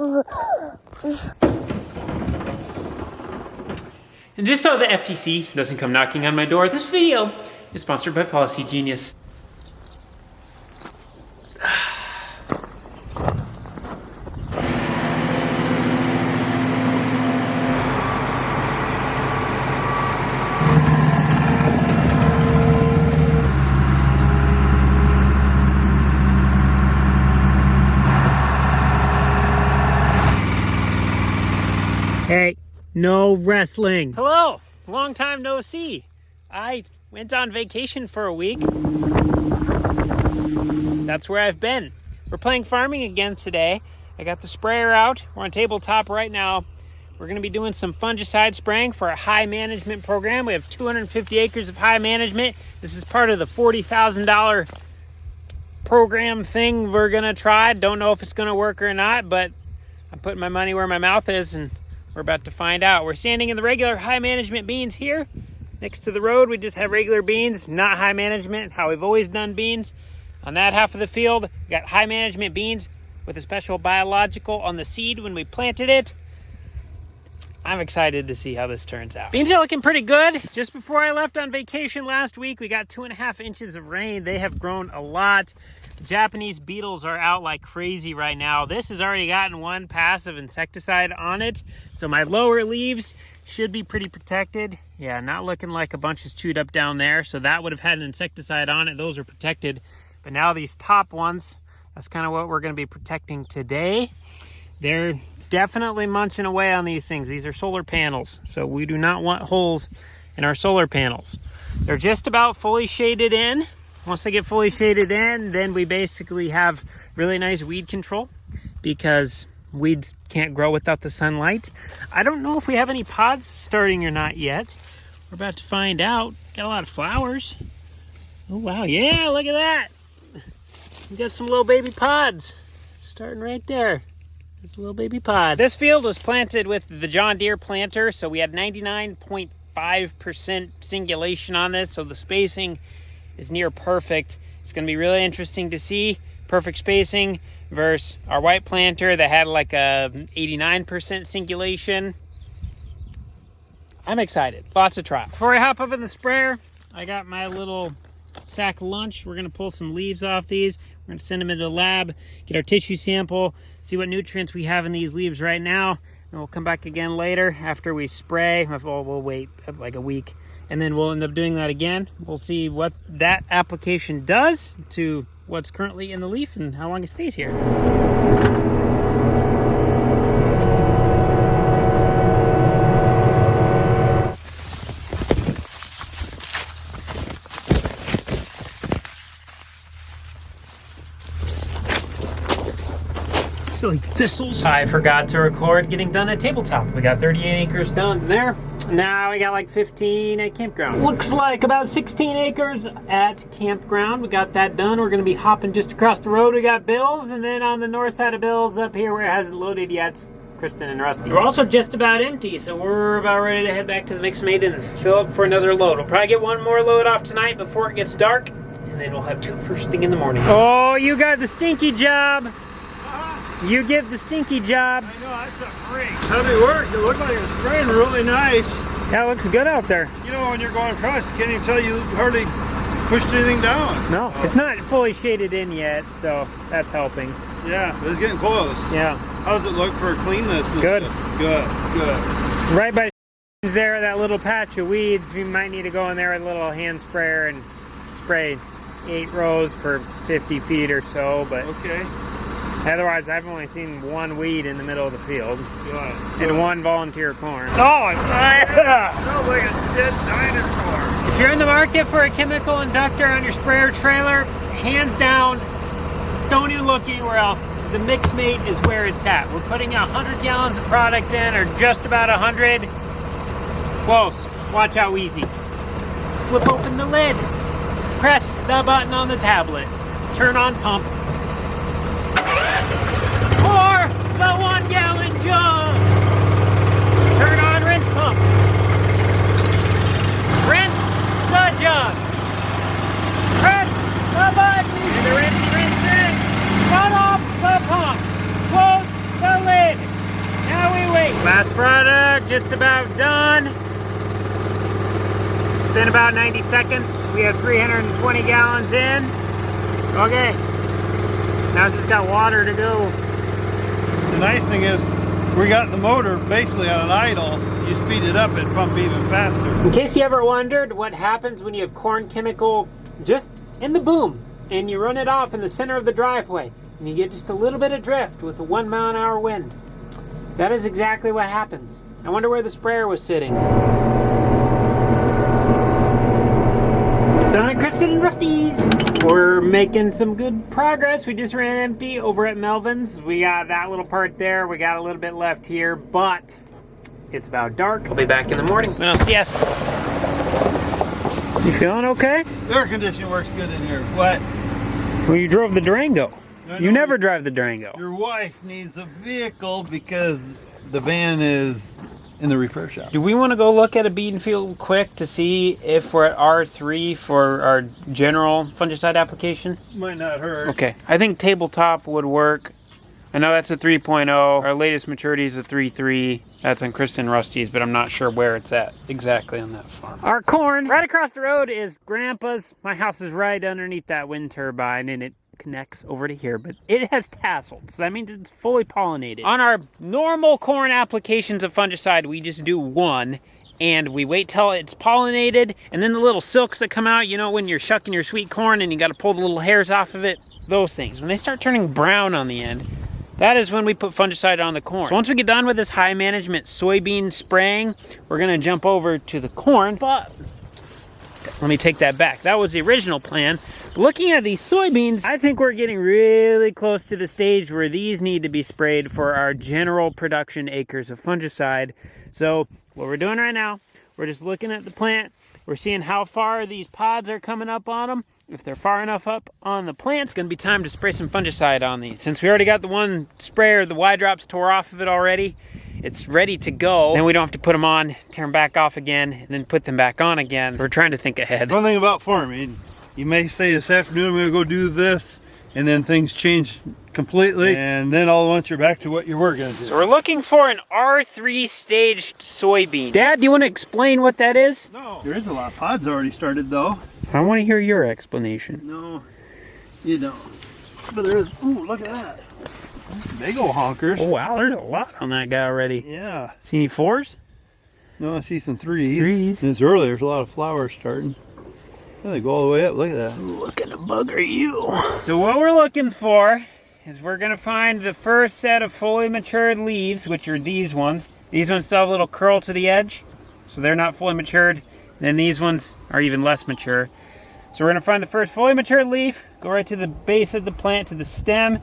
And just so the FTC doesn't come knocking on my door, this video is sponsored by Policy Genius. Hey, no wrestling. Hello, long time no see. I went on vacation for a week. That's where I've been. We're playing farming again today. I got the sprayer out. We're on tabletop right now. We're gonna be doing some fungicide spraying for a high management program. We have 250 acres of high management. This is part of the $40,000 program thing we're gonna try. Don't know if it's gonna work or not, but I'm putting my money where my mouth is, and we're about to find out. We're standing in the regular high management beans here. Next to the road, we just have regular beans, not high management, how we've always done beans. On that half of the field, we got high management beans with a special biological on the seed when we planted it. I'm excited to see how this turns out. Beans are looking pretty good. Just before I left on vacation last week, we got 2.5 inches of rain. They have grown a lot. The Japanese beetles are out like crazy right now. This has already gotten one pass of insecticide on it, so my lower leaves should be pretty protected. Yeah, not looking like a bunch is chewed up down there, so that would have had an insecticide on it. Those are protected. But now these top ones, that's kind of what we're going to be protecting today. They're definitely munching away on these things. These are solar panels, so we do not want holes in our solar panels. They're just about fully shaded in. Once they get fully shaded in, then we basically have really nice weed control because weeds can't grow without the sunlight. I don't know if we have any pods starting or not yet. We're about to find out. Got a lot of flowers. Oh wow, yeah, look at that. We got some little baby pods starting right there. There's a little baby pod. This field was planted with the John Deere planter, so we had 99.5% singulation on this, so the spacing is near perfect. It's going to be really interesting to see perfect spacing versus our white planter that had like a 89% singulation. I'm excited. Lots of trials. Before I hop up in the sprayer, I got my little sack lunch. We're going to pull some leaves off these. We're going to send them into the lab, get our tissue sample, see what nutrients we have in these leaves right now, and we'll come back again later after we spray. We'll wait like a week, and then we'll end up doing that again. We'll see what that application does to what's currently in the leaf and how long it stays here. Silly thistles. I forgot to record getting done at tabletop. We got 38 acres done there. Now we got like 15 at campground. Looks like about 16 acres at campground. We got that done. We're going to be hopping just across the road. We got Bill's, and then on the north side of Bill's up here where it hasn't loaded yet, Kristen and Rusty. We're also just about empty, so we're about ready to head back to the mix made and fill up for another load. We'll probably get one more load off tonight before it gets dark, and then we'll have two first thing in the morning. Oh, you got the stinky job. You get the stinky job. I know, that's a freak. How'd it work? It looked like it was spraying really nice. Yeah, it looks good out there. You know, when you're going across, you can't even tell you hardly pushed anything down. No, it's not fully shaded in yet, so that's helping. Yeah, but it's getting close. Yeah. How's it look for cleanness? Good. Good. Right by there, that little patch of weeds, we might need to go in there with a little hand sprayer and spray 8 rows for 50 feet or so, but okay. Otherwise, I've only seen one weed in the middle of the field. Good. And one volunteer corn. Oh, Sounds like a dead dinosaur. If you're in the market for a chemical inductor on your sprayer trailer, hands down, don't even look anywhere else. The mix mate is where it's at. We're putting 100 gallons of product in, or just about 100. Close. Watch how easy. Flip open the lid. Press the button on the tablet. Turn on pump. Pour the 1 gallon jug. Turn on rinse pump. Rinse the jug. Press the button. And the rinse. Shut off the pump. Close the lid. just about done. It's been about 90 seconds. We have 320 gallons in. Okay. Now it's just got water to go. The nice thing is, we got the motor basically on idle. You speed it up, it pump even faster. In case you ever wondered what happens when you have corn chemical just in the boom and you run it off in the center of the driveway and you get just a little bit of drift with a 1 mile an hour wind. That is exactly what happens. I wonder where the sprayer was sitting. Done at Kristen and Rusty's. We're making some good progress. We just ran empty over at Melvin's. We got that little part there. We got a little bit left here, but it's about dark. I'll be back in the morning. Buenos dias. You feeling okay? The air conditioning works good in here. What? Well, you drove the Durango. You never drive the Durango. Your wife needs a vehicle because the van is in the repair shop. Do we want to go look at a bean field quick to see if we're at R3 for our general fungicide application? Might not hurt. Okay, I think tabletop would work. I know that's a 3.0. Our latest maturity is a 3.3. That's on Kristen Rusty's, but I'm not sure where it's at exactly on that farm. Our corn, right across the road is Grandpa's. My house is right underneath that wind turbine, and it connects over to here, but it has tassels, so that means it's fully pollinated. On our normal corn applications of fungicide, we just do one, and we wait till it's pollinated, and then the little silks that come out, you know, when you're shucking your sweet corn and you got to pull the little hairs off of it, those things. When they start turning brown on the end, that is when we put fungicide on the corn. So once we get done with this high management soybean spraying, we're gonna jump over to the corn, but let me take that back. That was the original plan. Looking at these soybeans, I think we're getting really close to the stage where these need to be sprayed for our general production acres of fungicide. So what we're doing right now, we're just looking at the plant. We're seeing how far these pods are coming up on them. If they're far enough up on the plant, it's gonna be time to spray some fungicide on these. Since we already got the one sprayer, the Y drops tore off of it already, it's ready to go. Then we don't have to put them on, tear them back off again, and then put them back on again. We're trying to think ahead. One thing about farming, you may say this afternoon I'm gonna go do this, and then things change completely, and then all at once you're back to what you were gonna do. So we're looking for an R3 staged soybean. Dad, do you want to explain what that is? No, there is a lot of pods already started though. I want to hear your explanation. No, you don't. But there is, ooh, look at that. Big old honkers. Oh wow, there's a lot on that guy already. Yeah. See any fours? No, I see some threes. Threes. And it's early, there's a lot of flowers starting. Yeah, they go all the way up, look at that. Look at the bugger you. So what we're looking for is we're gonna find the first set of fully matured leaves, which are these ones. These ones still have a little curl to the edge, so they're not fully matured. Then these ones are even less mature. So we're gonna find the first fully matured leaf, go right to the base of the plant, to the stem,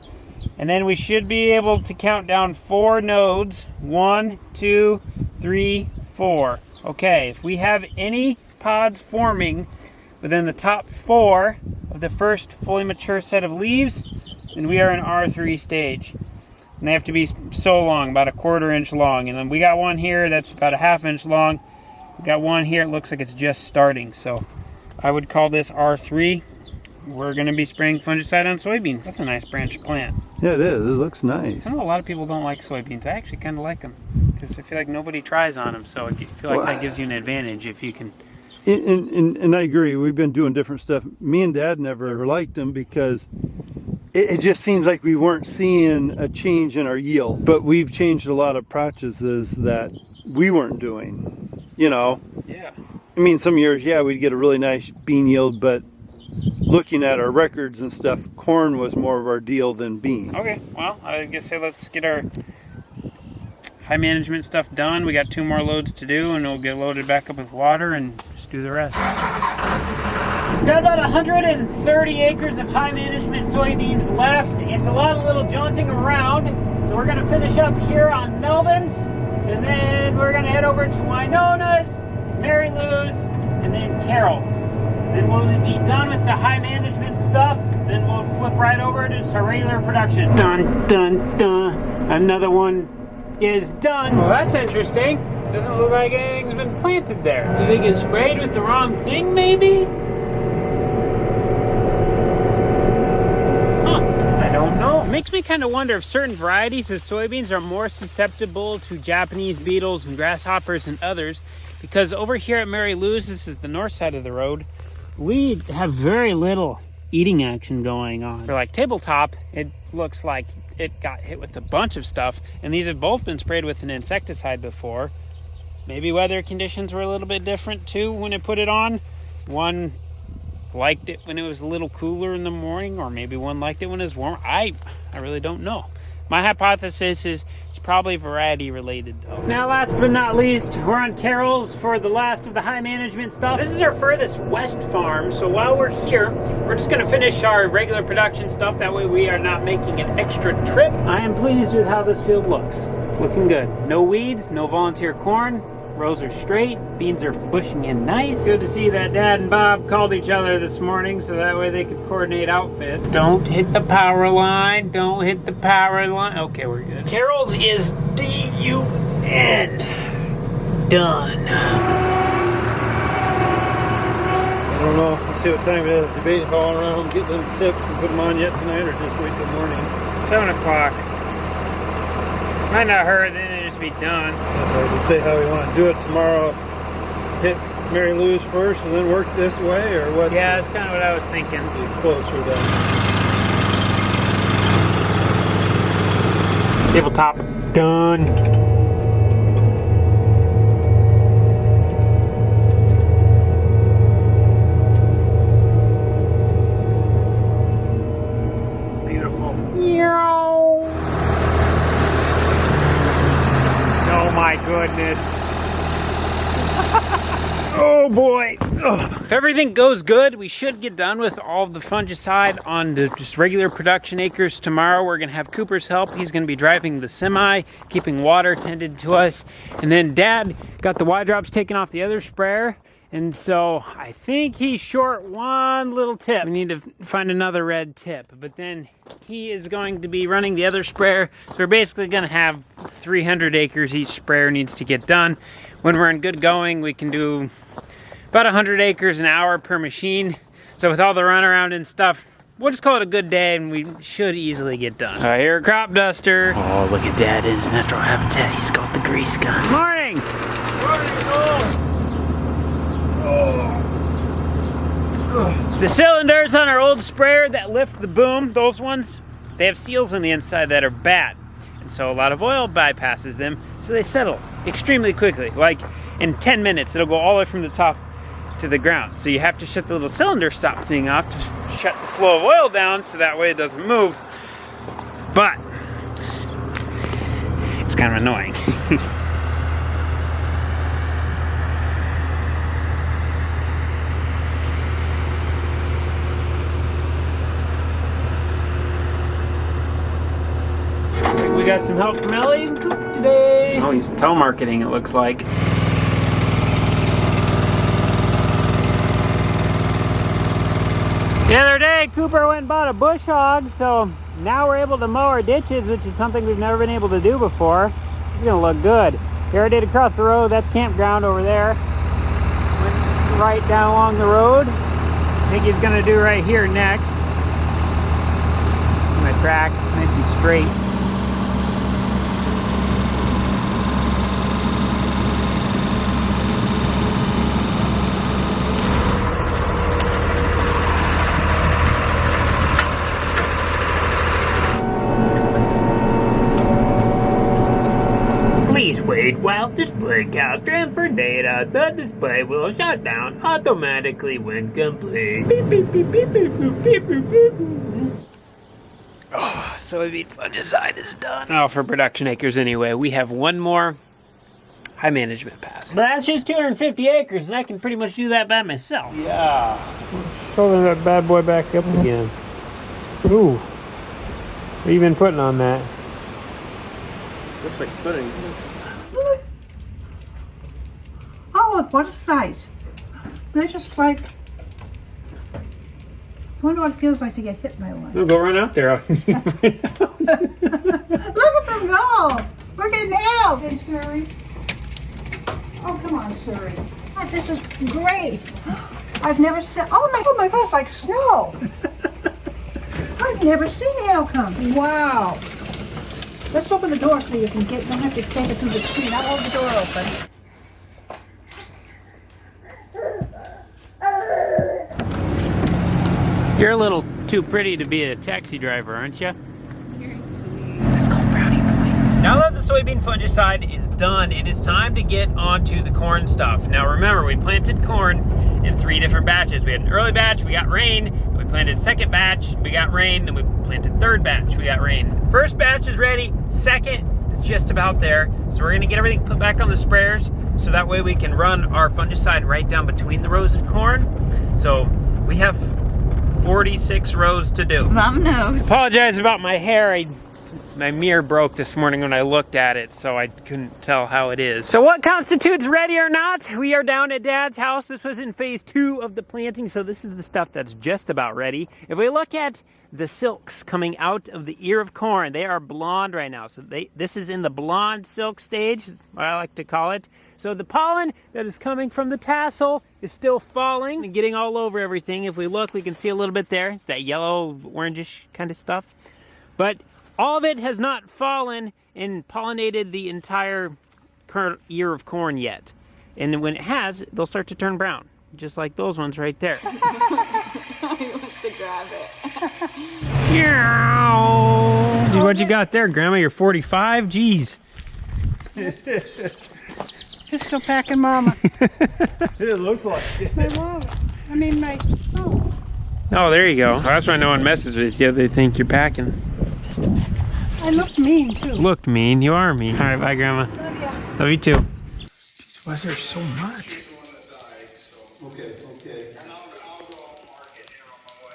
and then we should be able to count down 4 nodes. 1, 2, 3, 4. Okay, if we have any pods forming within the top 4 of the first fully mature set of leaves, then we are in R3 stage. And they have to be so long, about a 1/4 inch long. And then we got one here that's about a 1/2 inch long. We got one here, it looks like it's just starting. So I would call this R3. We're gonna be spraying fungicide on soybeans. That's a nice branch plant. Yeah, it is, it looks nice. I know a lot of people don't like soybeans. I actually kind of like them because I feel like nobody tries on them. So I feel like that gives you an advantage if you can. And I agree, we've been doing different stuff. Me and Dad never liked them because it just seems like we weren't seeing a change in our yield. But we've changed a lot of practices that we weren't doing, you know? Yeah. I mean, some years, yeah, we'd get a really nice bean yield, but looking at our records and stuff, corn was more of our deal than beans. Okay, well, I guess let's get our high management stuff done. We got 2 more loads to do, and we'll get loaded back up with water and just do the rest. We've got about 130 acres of high management soybeans left. It's a lot of little jaunting around, so we're gonna finish up here on Melvin's, and then we're gonna head over to Winona's, Mary Lou's, and then Carol's. Then we'll be done with the high management stuff, then we'll flip right over to our regular production. Dun, dun, dun. Another one is done. Well, that's interesting. Doesn't look like anything's been planted there. Do you think it's sprayed with the wrong thing, maybe? Huh, I don't know. makes me kind of wonder if certain varieties of soybeans are more susceptible to Japanese beetles and grasshoppers than others, because over here at Mary Lou's, this is the north side of the road, we have very little eating action going on. For like tabletop, it looks like it got hit with a bunch of stuff, and these have both been sprayed with an insecticide before. Maybe weather conditions were a little bit different too when it put it on. One liked it when it was a little cooler in the morning, or maybe one liked it when it was warm. I really don't know. My hypothesis is it's probably variety related though. Now last but not least, we're on Carol's for the last of the high management stuff. This is our furthest west farm, so while we're here, we're just gonna finish our regular production stuff. That way we are not making an extra trip. I am pleased with how this field looks. Looking good. No weeds, no volunteer corn. Rows are straight, beans are bushing in nice. Good to see that Dad and Bob called each other this morning so that way they could coordinate outfits. Don't hit the power line, don't hit the power line. Okay, we're good. Carol's is D-U-N. Done. I don't know. Let's see what time it is. Debating hauling around, getting them tips and put them on yet tonight, or just wait till morning. 7 o'clock. Might not hurt, then it'll just be done. To say how we want to do it tomorrow. Hit Mary Lou's first and then work this way, or what? Yeah, that's kind of what I was thinking. Be closer then. Tabletop done. Beautiful. Oh my goodness. Oh boy. Ugh. If everything goes good, we should get done with all of the fungicide on the just regular production acres tomorrow. We're gonna have Cooper's help. He's gonna be driving the semi, keeping water tended to us. And then Dad got the Y drops taken off the other sprayer. And so I think he's short one little tip. We need to find another red tip, but then he is going to be running the other sprayer. So we're basically gonna have 300 acres each sprayer needs to get done. When we're in good going, we can do about 100 acres an hour per machine. So with all the runaround and stuff, we'll just call it a good day and we should easily get done. I hear a crop duster. Oh, look at Dad in his natural habitat. He's got the grease gun. Morning! The cylinders on our old sprayer that lift the boom, those ones, they have seals on the inside that are bad. And so a lot of oil bypasses them, so they settle extremely quickly. Like in 10 minutes, it'll go all the way from the top to the ground. So you have to shut the little cylinder stop thing off to shut the flow of oil down so that way it doesn't move. But it's kind of annoying. We got some help from Ellie and Coop today. Oh, he's telemarketing, it looks like. The other day, Cooper went and bought a bush hog, so now we're able to mow our ditches, which is something we've never been able to do before. It's gonna look good. He already did across the road. That's campground over there. Went right down along the road. I think he's gonna do right here next. See my tracks, nice and straight. While display counts transfer data, the display will shut down automatically when complete. Beep, beep, beep, beep, beep, beep, beep, beep, beep. Oh, soybean fungicide is done. Oh, for production acres anyway, we have one more high management pass. But that's just 250 acres, and I can pretty much do that by myself. Yeah. Pulling that bad boy back up again. Ooh. What have you been putting on that? Looks like pudding. Oh, what a sight. They're just like, I wonder what it feels like to get hit by one. We'll go run out there. Look at them go. We're getting nailed. Hey, Suri. Oh, come on, Suri. Oh, this is great. I've never seen, oh my gosh, like snow. I've I've never seen hail come. Wow. Let's open the door so you can don't have to take it through the street. I'll hold the door open. You're a little too pretty to be a taxi driver, aren't you? You're sweet. That's called brownie points. Now that the soybean fungicide is done, it is time to get onto the corn stuff. Now remember, we planted corn in 3 different batches. We had an early batch, we got rain. We planted second batch, we got rain. Then we planted third batch, we got rain. First batch is ready, second is just about there. So we're gonna get everything put back on the sprayers so that way we can run our fungicide right down between the rows of corn. So we have 46 rows to do. Mom knows. Apologize about my hair. My mirror broke this morning when I looked at it, so I couldn't tell how it is. So what constitutes ready or not? We are down at Dad's house. This was in phase 2 of the planting, so this is the stuff that's just about ready. If we look at the silks coming out of the ear of corn, they are blonde right now. So this is in the blonde silk stage, what I like to call it. So the pollen that is coming from the tassel is still falling and getting all over everything. If we look, we can see a little bit there. It's that yellow, orangish kind of stuff. But all of it has not fallen and pollinated the entire current ear of corn yet. And when it has, they'll start to turn brown, just like those ones right there. He wants to grab it. Meow. What you got there, Grandma? You're 45? Jeez. Pistol packing mama. It looks like it. My wallet. I mean my phone. Oh, there you go. That's why no one messes with you. They think you're packing. I look mean too. Look mean. You are mean. All right, bye, Grandma. Love ya. Love you too. Why is there so much? Okay.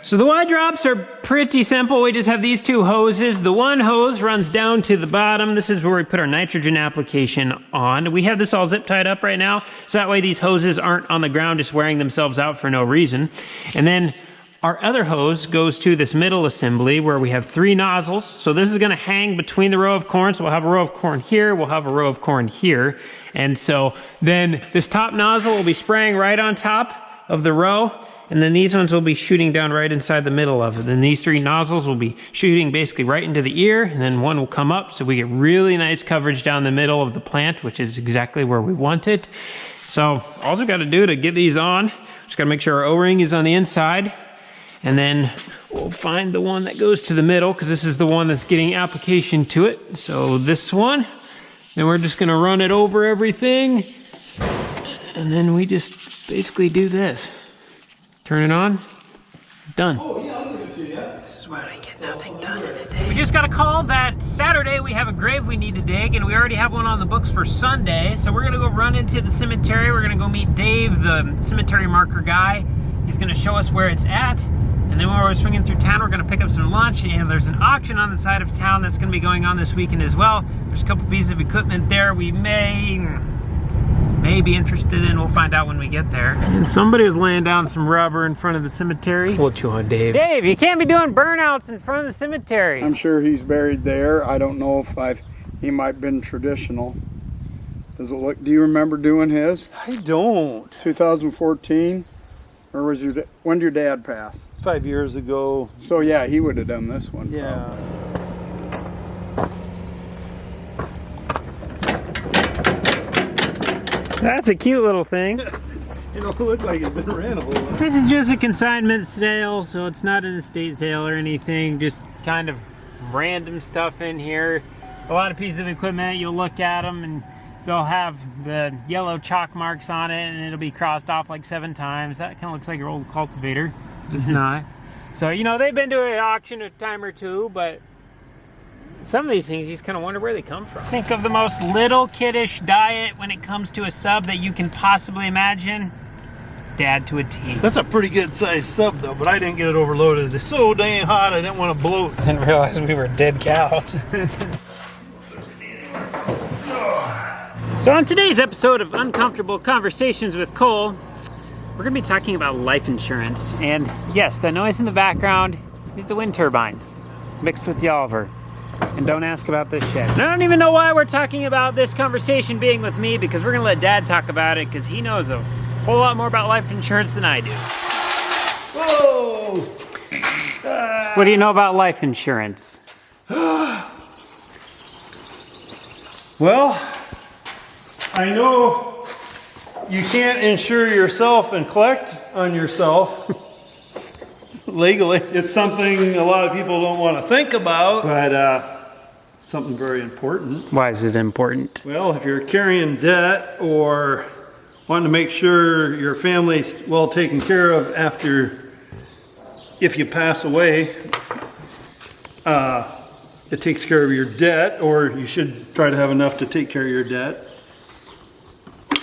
So the Y drops are pretty simple. We just have these 2 hoses. The one hose runs down to the bottom. This is where we put our nitrogen application on. We have this all zip tied up right now, so that way these hoses aren't on the ground just wearing themselves out for no reason. And then our other hose goes to this middle assembly where we have 3 nozzles. So this is gonna hang between the row of corn. So we'll have a row of corn here, we'll have a row of corn here. And so then this top nozzle will be spraying right on top of the row. And then these ones will be shooting down right inside the middle of it. Then these 3 nozzles will be shooting basically right into the ear, and then one will come up, so we get really nice coverage down the middle of the plant, which is exactly where we want it. So all we gotta do to get these on, just gotta make sure our O-ring is on the inside, and then we'll find the one that goes to the middle, because this is the one that's getting application to it. So this one, then we're just gonna run it over everything, and then we just basically do this. Turn it on. Done. Oh, yeah, I'll give it to you. This is why I get nothing done in a day. We just got a call that Saturday we have a grave we need to dig, and we already have one on the books for Sunday. So we're gonna go run into the cemetery. We're gonna go meet Dave, the cemetery marker guy. He's gonna show us where it's at. And then when we're swinging through town, we're gonna pick up some lunch, and there's an auction on the side of town that's gonna be going on this weekend as well. There's a couple pieces of equipment there we may be interested in. We'll find out when we get there. And somebody was laying down some rubber in front of the cemetery. What you want, Dave? Dave, you can't be doing burnouts in front of the cemetery. I'm sure he's buried there. I don't know if he might have been traditional. Does it look, do you remember doing his? I don't. 2014? Or was when did your dad pass? 5 years ago. So yeah, he would have done this one. Yeah. Probably. That's a cute little thing. It don't look like it's been ran a whole lot. This is just a consignment sale, so it's not an estate sale or anything. Just kind of random stuff in here. A lot of pieces of equipment, you'll look at them and they'll have the yellow chalk marks on it, and it'll be crossed off like 7 times. That kind of looks like your old cultivator. It's not. So, you know, they've been to an auction a time or 2, but some of these things you just kind of wonder where they come from. Think of the most little kiddish diet when it comes to a sub that you can possibly imagine. Dad to a T. That's a pretty good sized sub though, but I didn't get it overloaded. It's so dang hot I didn't want to bloat. I didn't realize we were dead cows. So on today's episode of Uncomfortable Conversations with Cole, we're going to be talking about life insurance. And yes, the noise in the background is the wind turbines mixed with the Oliver. And don't ask about this shit. And I don't even know why we're talking about this conversation being with me, because we're going to let Dad talk about it, because he knows a whole lot more about life insurance than I do. Whoa! What do you know about life insurance? Well, I know you can't insure yourself and collect on yourself legally. It's something a lot of people don't want to think about, but something very important. Why is it important? Well, if you're carrying debt or wanting to make sure your family's well taken care of if you pass away, it takes care of your debt, or you should try to have enough to take care of your debt.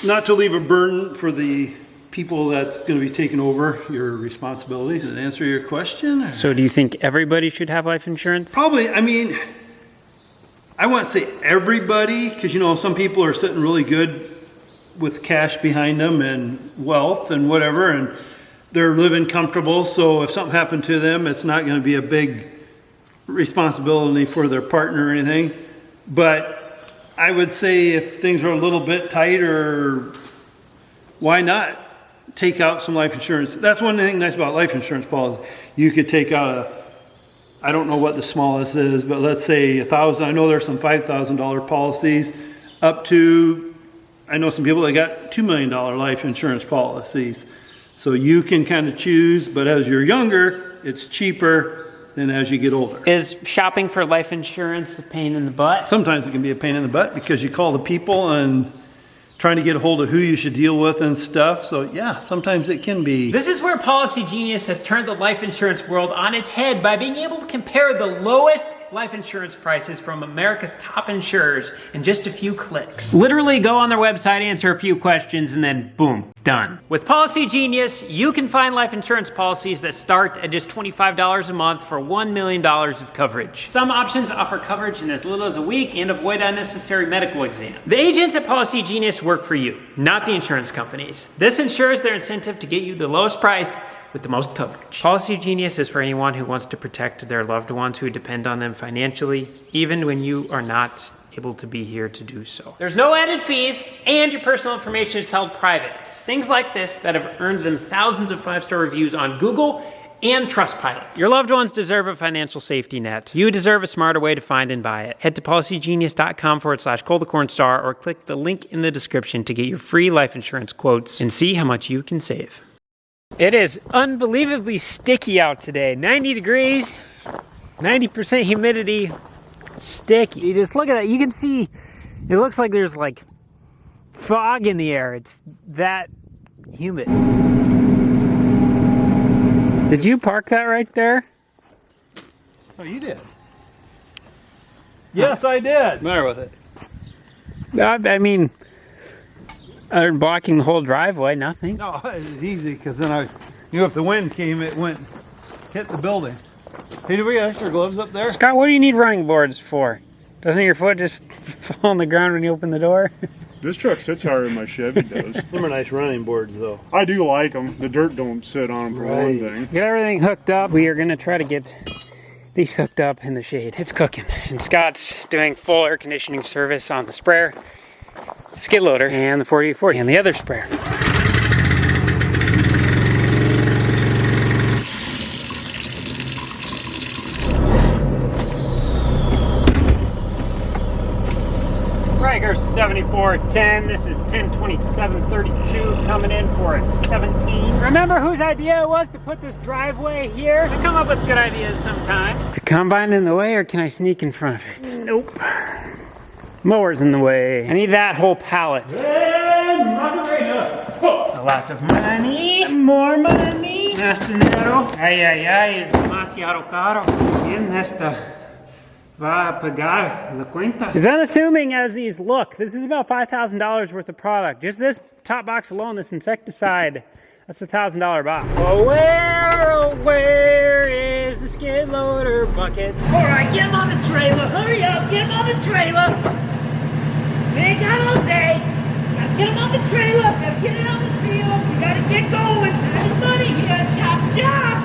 Not to leave a burden for the people that's going to be taking over your responsibilities. Does that answer your question? Or? So do you think everybody should have life insurance? Probably. I mean, I won't say everybody, because some people are sitting really good with cash behind them and wealth and whatever, and they're living comfortable. So if something happened to them, it's not going to be a big responsibility for their partner or anything. But I would say if things are a little bit tighter, why not take out some life insurance? That's one thing nice about life insurance policy. You could take out I don't know what the smallest is, but let's say $1,000. I know there's some $5,000 policies up to, I know some people that got $2 million life insurance policies. So you can kind of choose, but as you're younger, it's cheaper than as you get older. Is shopping for life insurance a pain in the butt? Sometimes it can be a pain in the butt because you call the people and trying to get a hold of who you should deal with and stuff. So yeah, sometimes it can be. This is where Policy Genius has turned the life insurance world on its head by being able to compare the lowest life insurance prices from America's top insurers in just a few clicks. Literally go on their website, answer a few questions, and then boom, done. With Policy Genius, you can find life insurance policies that start at just $25 a month for $1 million of coverage. Some options offer coverage in as little as a week and avoid unnecessary medical exams. The agents at Policy Genius work for you, not the insurance companies. This ensures their incentive to get you the lowest price with the most coverage. Policy Genius is for anyone who wants to protect their loved ones who depend on them financially, even when you are not able to be here to do so. There's no added fees, and your personal information is held private. It's things like this that have earned them thousands of 5-star reviews on Google and Trustpilot. Your loved ones deserve a financial safety net. You deserve a smarter way to find and buy it. Head to policygenius.com/ColdTheCornStar or click the link in the description to get your free life insurance quotes and see how much you can save. It is unbelievably sticky out today. 90 degrees, 90% humidity, sticky. You just look at it, you can see, it looks like there's like fog in the air. It's that humid. Did you park that right there? Oh, you did? Yes, I did. What's the matter with it? I mean, blocking the whole driveway, nothing. No, it was easy because then I knew if the wind came, it went hit the building. Hey, do we got extra gloves up there? Scott, what do you need running boards for? Doesn't your foot just fall on the ground when you open the door? This truck sits higher than my Chevy does. Them are nice running boards, though. I do like them. The dirt don't sit on them for one thing. Get everything hooked up. We are going to try to get these hooked up in the shade. It's cooking. And Scott's doing full air conditioning service on the sprayer, the skid loader, and the 4840, and the other sprayer. Riker 7410, this is 102732 coming in for a 17. Remember whose idea it was to put this driveway here? I come up with good ideas sometimes. Is the combine in the way or can I sneak in front of it? Nope. Mower's in the way. I need that whole pallet. A lot of money, more money. Más dinero. Ay, ay, ay, es demasiado caro. Bien, esta va a pagar la cuenta. Is unassuming as these look, this is about $5,000 worth of product. Just this top box alone, this insecticide, that's a $1,000 box. Oh, where is the skid loader bucket? All right, get him on the trailer. Hurry up, get him on the trailer. We ain't got all day. Gotta get him on the trailer. Gotta get it on the field. We gotta get going. Time is money here. Chop, chop.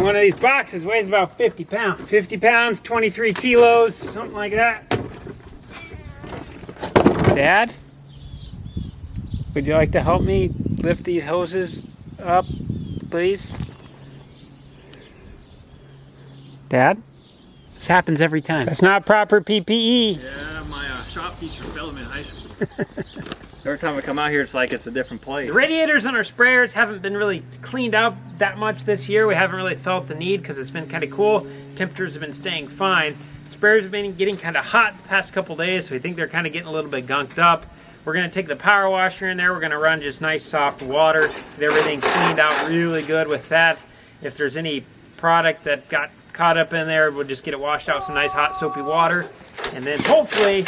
One of these boxes weighs about 50 pounds. 50 pounds, 23 kilos, something like that. Dad? Would you like to help me lift these hoses up, please? Dad? This happens every time. That's not proper PPE. Yeah, my shop teacher failed me in high school. Every time I come out here, it's like it's a different place. The radiators on our sprayers haven't been really cleaned out that much this year. We haven't really felt the need because it's been kind of cool. Temperatures have been staying fine. Sprayers have been getting kind of hot the past couple days, so we think they're kind of getting a little bit gunked up. We're going to take the power washer in there. We're going to run just nice soft water. Get everything cleaned out really good with that. If there's any product that got caught up in there, we'll just get it washed out with some nice hot soapy water. And then hopefully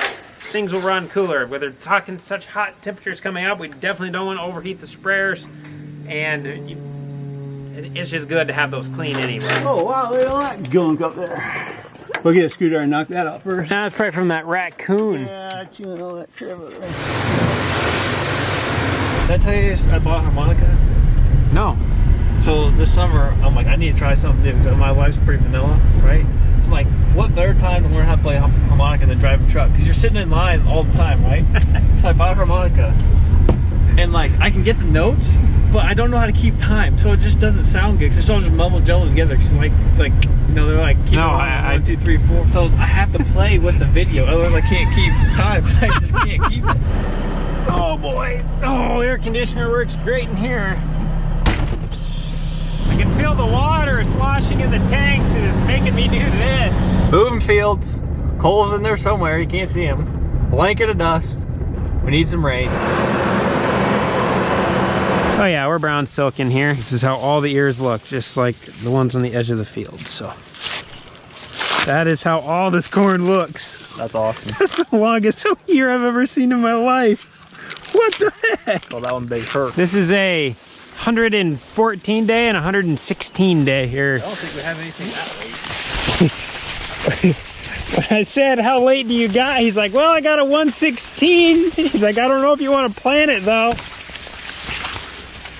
things will run cooler. With they're talking such hot temperatures coming up, we definitely don't want to overheat the sprayers. And it's just good to have those clean anyway. Oh wow, look at all that gunk up there. We'll get a screwdriver and knock that out first. Now it's probably from that raccoon. Yeah, chewing all that crap up there. Did I tell you I bought a harmonica? No. So this summer, I'm like, I need to try something new because my wife's pretty vanilla, right? So I'm like, what better time to learn how to play harmonica than drive a truck? Because you're sitting in line all the time, right? So I bought a harmonica. And like, I can get the notes, but I don't know how to keep time. So it just doesn't sound good because it's all just mumble jumble together. Because like, you know, they're like, keep No, it on, 1, 2, 3, 4. So I have to play with the video. Otherwise I can't keep time. So I just can't keep it. Oh boy. Oh, air conditioner works great in here. I can feel the water sloshing in the tanks and it's making me do this. Moving fields. Cole's in there somewhere. You can't see him. Blanket of dust. We need some rain. Oh yeah, we're brown silk in here. This is how all the ears look, just like the ones on the edge of the field. So that is how all this corn looks. That's awesome. That's the longest ear I've ever seen in my life. What the heck? Oh, that one big hurt. This is a 114 day and 116 day here. I don't think we have anything that late. When I said, how late do you got? He's like, well, I got a 116. He's like, I don't know if you want to plant it though.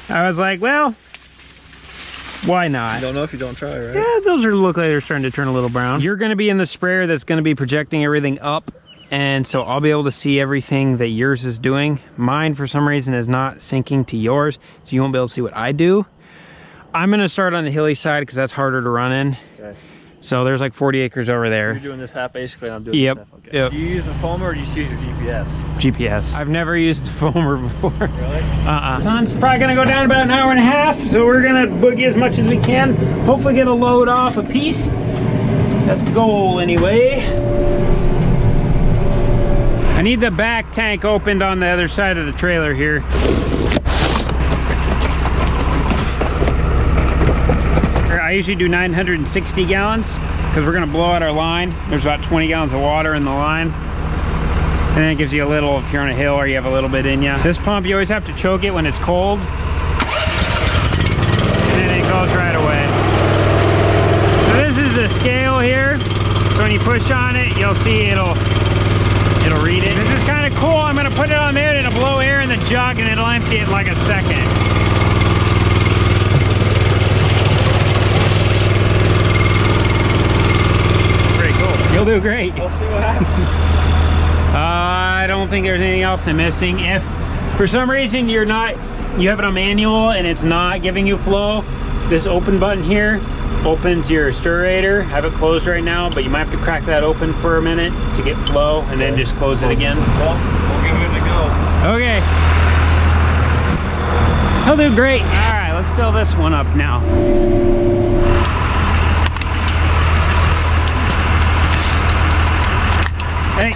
I was like, well, why not? I don't know if you don't try, right? Yeah, those look like they're starting to turn a little brown. You're going to be in the sprayer that's going to be projecting everything up. And so I'll be able to see everything that yours is doing. Mine, for some reason, is not syncing to yours, so you won't be able to see what I do. I'm going to start on the hilly side because that's harder to run in. Okay. So there's like 40 acres over there. You're doing this half basically, and I'm doing Yep. this half. Okay. Yep. Do you use a foamer or do you just use your GPS? GPS. I've never used a foamer before. Really? Sun's probably gonna go down about an hour and a half, so we're gonna boogie as much as we can. Hopefully get a load off a piece. That's the goal anyway. I need the back tank opened on the other side of the trailer here. I usually do 960 gallons because we're gonna blow out our line. There's about 20 gallons of water in the line. And then it gives you a little, if you're on a hill or you have a little bit in you. This pump, you always have to choke it when it's cold. And then it goes right away. So this is the scale here. So when you push on it, you'll see it'll read it. This is kind of cool. I'm gonna put it on there and it'll blow air in the jug and it'll empty it in like a second. You'll do great. We'll see what happens. I don't think there's anything else I'm missing. If for some reason you have it on manual and it's not giving you flow, this open button here opens your stirrator. I have it closed right now, but you might have to crack that open for a minute to get flow and then just close it again. Well, we'll give it a go. Okay. He'll do great. All right, let's fill this one up now. Hey.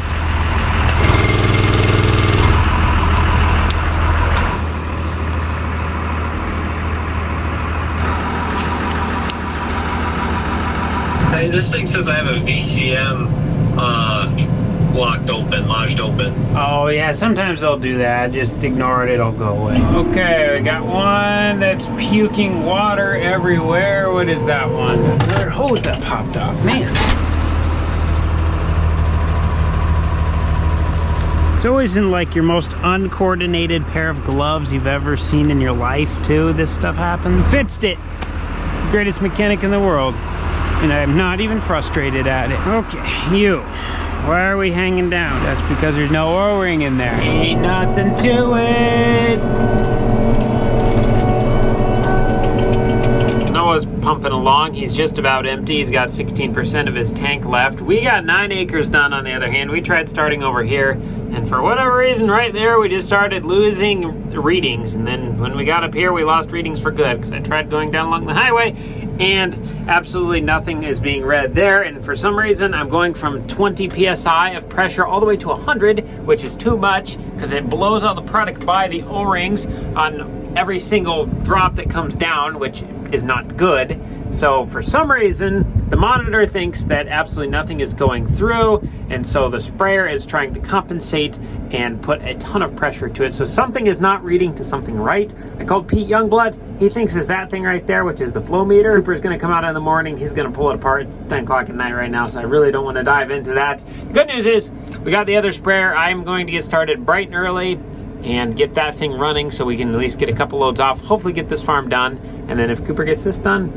Hey, this thing says I have a VCM lodged open. Oh yeah, sometimes they'll do that. Just ignore it, it'll go away. Okay, we got one that's puking water everywhere. What is that one? Another hose that popped off, man. It's always in like your most uncoordinated pair of gloves you've ever seen in your life too. This stuff happens. Fixed it. Greatest mechanic in the world. And I'm not even frustrated at it. Okay, you. Why are we hanging down? That's because there's no O-ring in there. Ain't nothing to it. Noah's pumping along. He's just about empty. He's got 16% of his tank left. We got 9 acres done on the other hand. We tried starting over here, and for whatever reason right there, we just started losing readings. And then when we got up here, we lost readings for good because I tried going down along the highway and absolutely nothing is being read there. And for some reason, I'm going from 20 PSI of pressure all the way to 100, which is too much because it blows all the product by the O-rings on every single drop that comes down, which is not good. So for some reason, the monitor thinks that absolutely nothing is going through, and so the sprayer is trying to compensate and put a ton of pressure to it. So something is not reading to something right. I called Pete Youngblood. He thinks it's that thing right there, which is the flow meter. Cooper's gonna come out in the morning. He's gonna pull it apart. It's 10 o'clock at night right now, so I really don't want to dive into that. The good news is we got the other sprayer. I'm going to get started bright and early and get that thing running so we can at least get a couple loads off, hopefully get this farm done, and then if Cooper gets this done,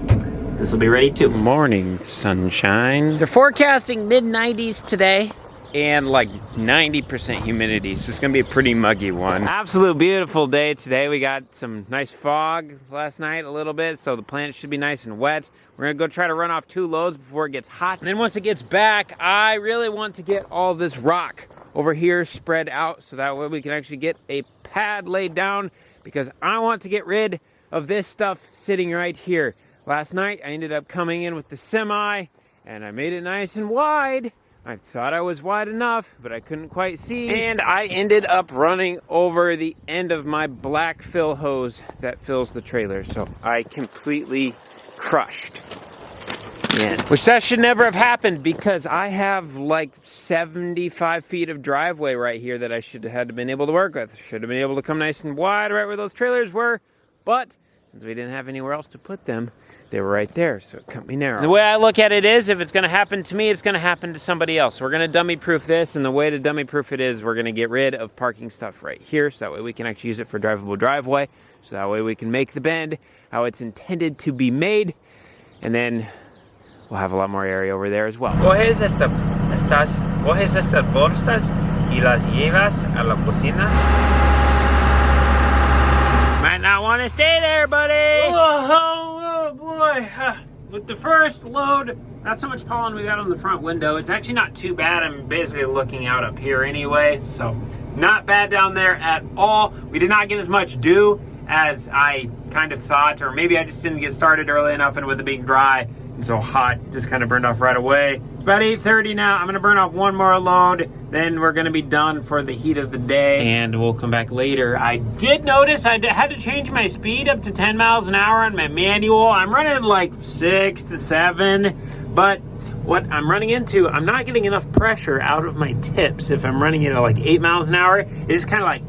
this will be ready too. Morning sunshine. They're forecasting mid-90s today and like 90% humidity, so it's gonna be a pretty muggy one. Absolute beautiful day today. We got some nice fog last night a little bit, so the plant should be nice and wet. We're gonna go try to run off 2 loads before it gets hot. And then once it gets back, I really want to get all this rock over here spread out so that way we can actually get a pad laid down, because I want to get rid of this stuff sitting right here. Last night I ended up coming in with the semi and I made it nice and wide. I thought I was wide enough, but I couldn't quite see, and I ended up running over the end of my black fill hose that fills the trailer, so I completely crushed. Yeah. Which that should never have happened, because I have like 75 feet of driveway right here that I should have had been able to work with. Should have been able to come nice and wide right where those trailers were, but since we didn't have anywhere else to put them, they were right there, so it cut me narrow. The way I look at it is, if it's gonna happen to me, it's gonna happen to somebody else. So we're gonna dummy proof this, and the way to dummy proof it is we're gonna get rid of parking stuff right here, so that way we can actually use it for drivable driveway, so that way we can make the bend how it's intended to be made, and then we'll have a lot more area over there as well. Coges estas bolsas y las llevas a la cocina. Might not want to stay there, buddy. Oh boy. With the first load, that's how much pollen we got on the front window. It's actually not too bad. I'm basically looking out up here anyway, so not bad down there at all. We did not get as much dew as I kind of thought, or maybe I just didn't get started early enough, and with it being dry and so hot, just kind of burned off right away. It's about 8:30 now. I'm gonna burn off 1 more load, then we're gonna be done for the heat of the day, and we'll come back later. I did notice I had to change my speed up to 10 miles an hour on my manual. I'm running like 6 to 7, but what I'm running into, I'm not getting enough pressure out of my tips. If I'm running it at like 8 miles an hour, it just kind of like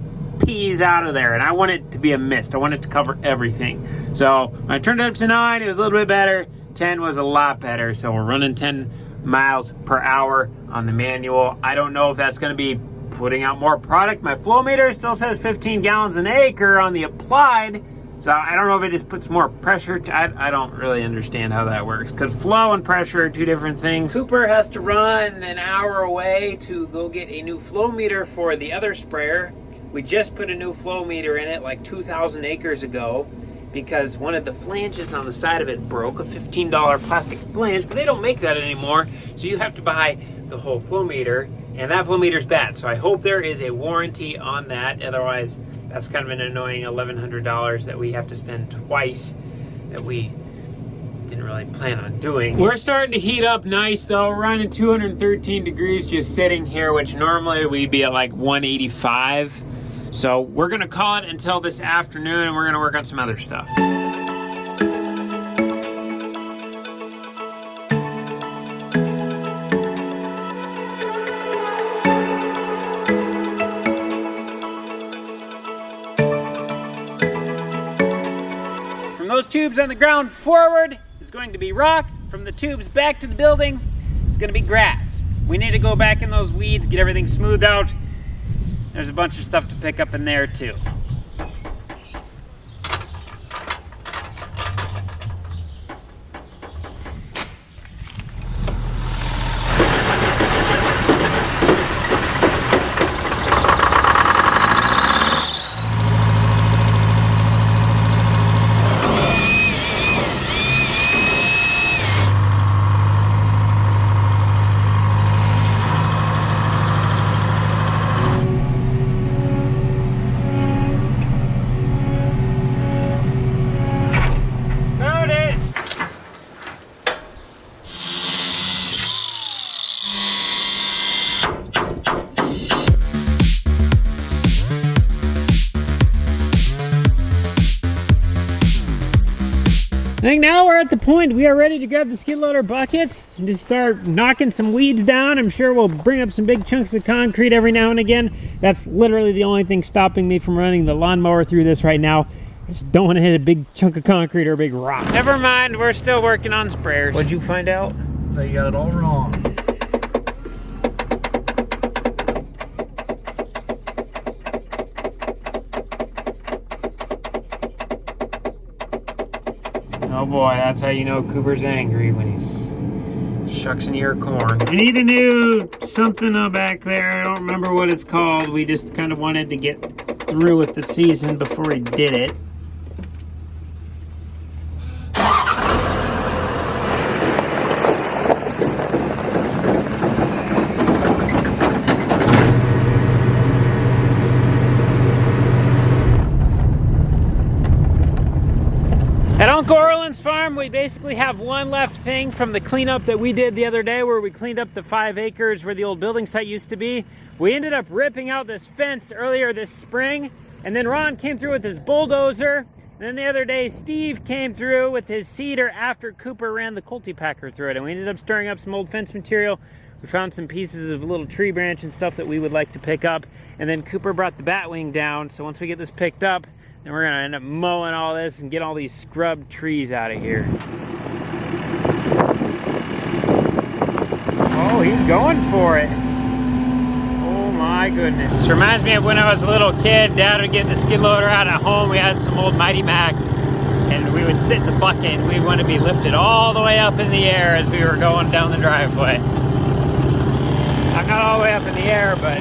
pees out of there, and I want it to be a mist. I want it to cover everything. So when I turned it up to 9, it was a little bit better. 10 was a lot better. So we're running 10 miles per hour on the manual. I don't know if that's going to be putting out more product. My flow meter still says 15 gallons an acre on the applied, so I don't know if it just puts more pressure. I don't really understand how that works, because flow and pressure are 2 different things. Cooper has to run an hour away to go get a new flow meter for the other sprayer. We just put a new flow meter in it like 2,000 acres ago, because one of the flanges on the side of it broke, a $15 plastic flange, but they don't make that anymore, so you have to buy the whole flow meter, and that flow meter's bad, so I hope there is a warranty on that. Otherwise, that's kind of an annoying $1,100 that we have to spend twice that we didn't really plan on doing. We're starting to heat up nice though. We're running 213 degrees just sitting here, which normally we'd be at like 185. So we're gonna call it until this afternoon, and we're gonna work on some other stuff. From those tubes on the ground forward is going to be rock. From the tubes back to the building is gonna be grass. We need to go back in those weeds, get everything smoothed out. There's a bunch of stuff to pick up in there too. I think now we're at the point we are ready to grab the skid loader bucket and just start knocking some weeds down. I'm sure we'll bring up some big chunks of concrete every now and again. That's literally the only thing stopping me from running the lawnmower through this right now. I just don't want to hit a big chunk of concrete or a big rock. Never mind, we're still working on sprayers. What'd you find out? That you got it all wrong. Oh boy, that's how you know Cooper's angry, when he's shucks your corn. We need a new something back there. I don't remember what it's called. We just kind of wanted to get through with the season before we did it. At Uncle Orland's farm, we basically have one left thing from the cleanup that we did the other day, where we cleaned up the 5 acres where the old building site used to be. We ended up ripping out this fence earlier this spring, and then Ron came through with his bulldozer. And then the other day, Steve came through with his seeder after Cooper ran the cultipacker through it, and we ended up stirring up some old fence material. We found some pieces of little tree branch and stuff that we would like to pick up, and then Cooper brought the batwing down, so once we get this picked up, then we're gonna end up mowing all this and get all these scrub trees out of here. Oh, he's going for it. Oh my goodness. This reminds me of when I was a little kid. Dad would get the skid loader out at home. We had some old Mighty Max, and we would sit in the bucket and we'd want to be lifted all the way up in the air as we were going down the driveway. I'm not all the way up in the air, but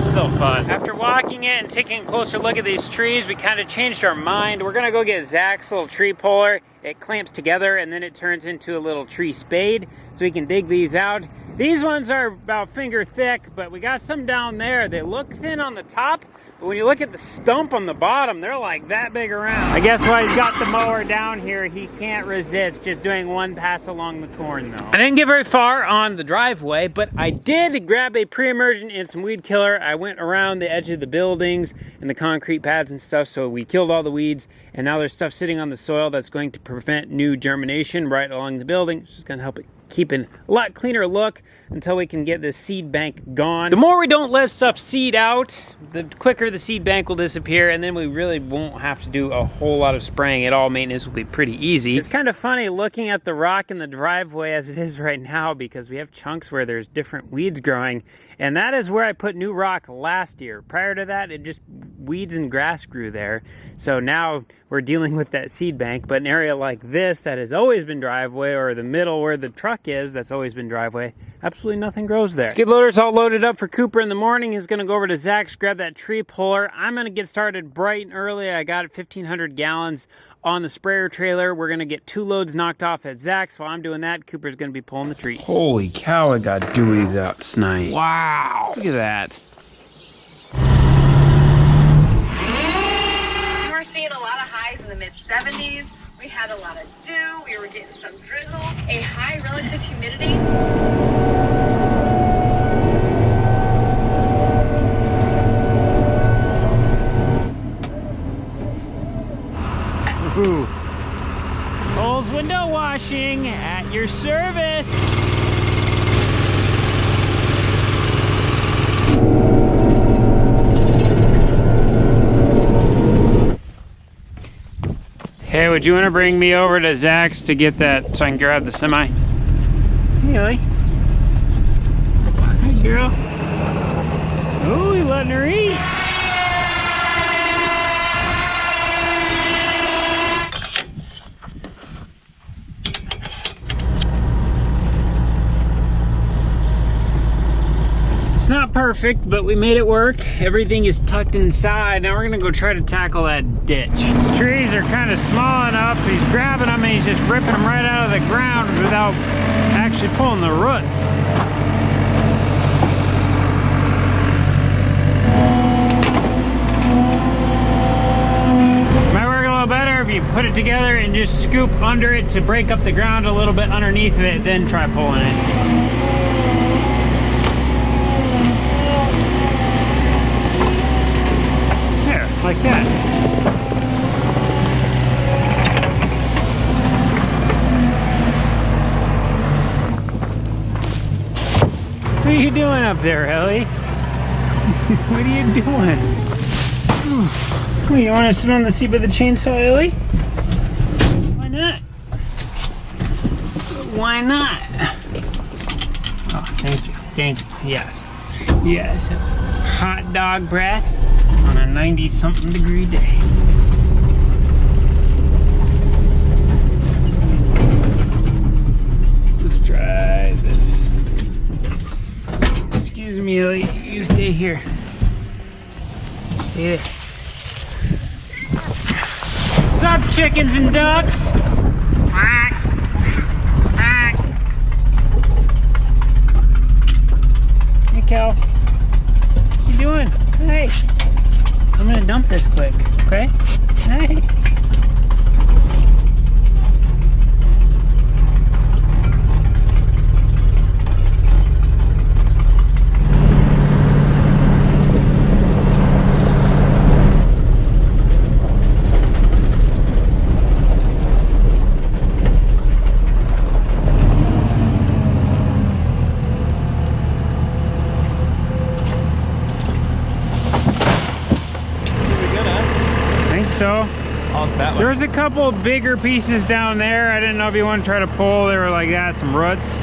still fun. After walking it and taking a closer look at these trees, we kind of changed our mind. We're gonna go get Zach's little tree puller. It clamps together and then it turns into a little tree spade, so we can dig these out. These ones are about finger thick, but we got some down there. They look thin on the top, but when you look at the stump on the bottom, they're like that big around. I guess while he's got the mower down here, he can't resist just doing one pass along the corn though. I didn't get very far on the driveway, but I did grab a pre-emergent and some weed killer. I went around the edge of the buildings and the concrete pads and stuff, so we killed all the weeds, and now there's stuff sitting on the soil that's going to prevent new germination right along the building. It's just gonna help it keep a lot cleaner look until we can get this seed bank gone. The more we don't let stuff seed out, the quicker the seed bank will disappear, and then we really won't have to do a whole lot of spraying at all. Maintenance will be pretty easy. It's kind of funny looking at the rock in the driveway as it is right now, because we have chunks where there's different weeds growing, and that is where I put new rock last year. Prior to that, it just weeds and grass grew there. So now we're dealing with that seed bank, but an area like this that has always been driveway, or the middle where the truck is that's always been driveway, absolutely nothing grows there. Skid loader's all loaded up for Cooper in the morning. He's gonna go over to Zach's, grab that tree puller. I'm gonna get started bright and early. I got 1,500 gallons on the sprayer trailer. We're gonna get 2 loads knocked off at Zach's. While I'm doing that, Cooper's gonna be pulling the trees. Holy cow, it got dewy that night. Wow, look at that. We were seeing a lot of highs in the mid-70s. We had a lot of dew. We were getting some drizzle. A high relative humidity. Ooh. Cole's window washing at your service. Hey, would you want to bring me over to Zach's to get that so I can grab the semi? Hey, Lily. Hey, girl. Oh, you letting her eat? It's not perfect, but we made it work. Everything is tucked inside. Now we're gonna go try to tackle that ditch. These trees are kind of small enough. He's grabbing them and he's just ripping them right out of the ground without actually pulling the roots. Might work a little better if you put it together and just scoop under it to break up the ground a little bit underneath of it, then try pulling it. Like that. are you doing up there, Ellie? What are you doing? You want to sit on the seat of the chainsaw, Ellie? Why not? Why not? Oh, thank you. Thank you. Yes. Yes. Hot dog breath on a 90-something degree day. Let's try this. Excuse me, Ellie. You stay here. Stay there. What's up, chickens and ducks? Quack. Quack. Hey, Cal. What you doing? Hey. I'm gonna dump this quick, okay? Hey. So there's a couple bigger pieces down there. I didn't know if you want to try to pull. They were like that, some roots.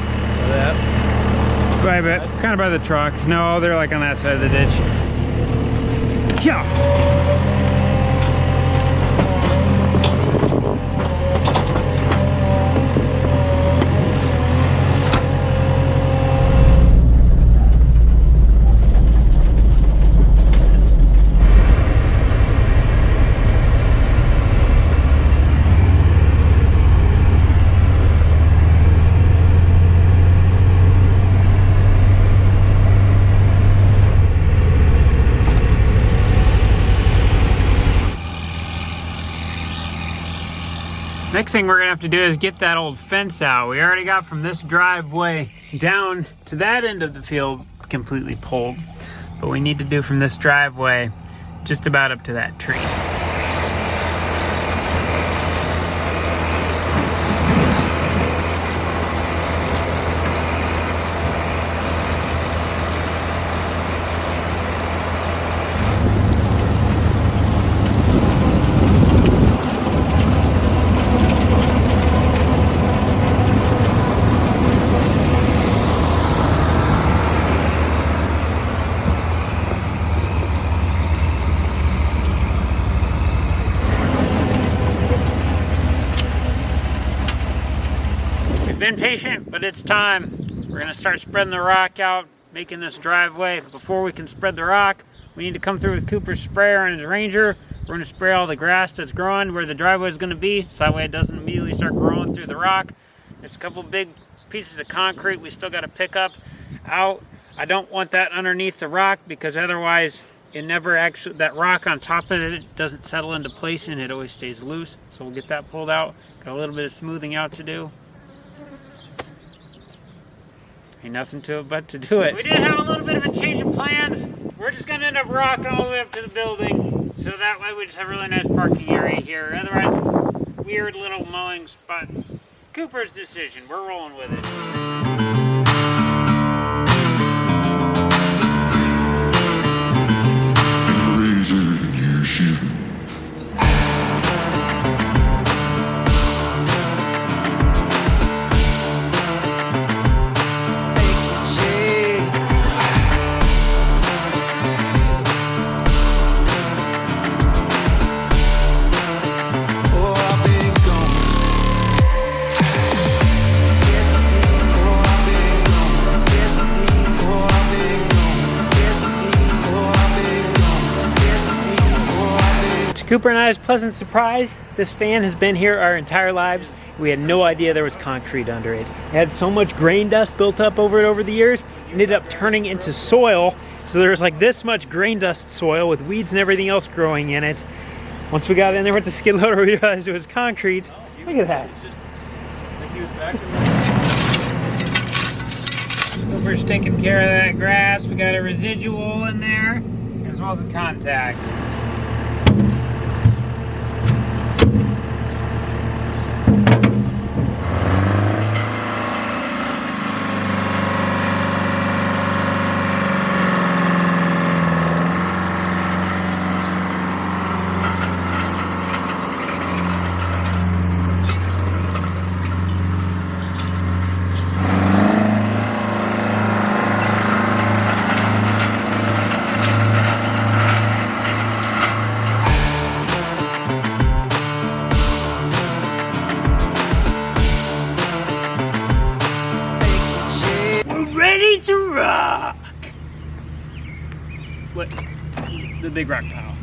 Right, but kind of by the truck. No, they're like on that side of the ditch. Yeah. Next thing we're gonna have to do is get that old fence out. We already got from this driveway down to that end of the field completely pulled, but we need to do from this driveway just about up to that tree. Been patient, but it's time. We're gonna start spreading the rock out, making this driveway. Before we can spread the rock, we need to come through with Cooper's sprayer and his Ranger. We're gonna spray all the grass that's growing where the driveway is gonna be, so that way it doesn't immediately start growing through the rock. There's a couple big pieces of concrete we still gotta pick up out. I don't want that underneath the rock because otherwise it never actually, that rock on top of it doesn't settle into place and it always stays loose. So we'll get that pulled out. Got a little bit of smoothing out to do. Ain't nothing to it but to do it. We did have a little bit of a change of plans. We're just gonna end up rocking all the way up to the building. So that way we just have a really nice parking area here. Otherwise, weird little mowing spot. Cooper's decision, we're rolling with it. Cooper and I's pleasant surprise, this fan has been here our entire lives. We had no idea there was concrete under it. It had so much grain dust built up over it over the years, it ended up turning into soil. So there's like this much grain dust soil with weeds and everything else growing in it. Once we got in there with the skid loader, we realized it was concrete. Look at that. Cooper's taking care of that grass. We got a residual in there, as well as a contact. We're ready to rock. What? The big rock pile.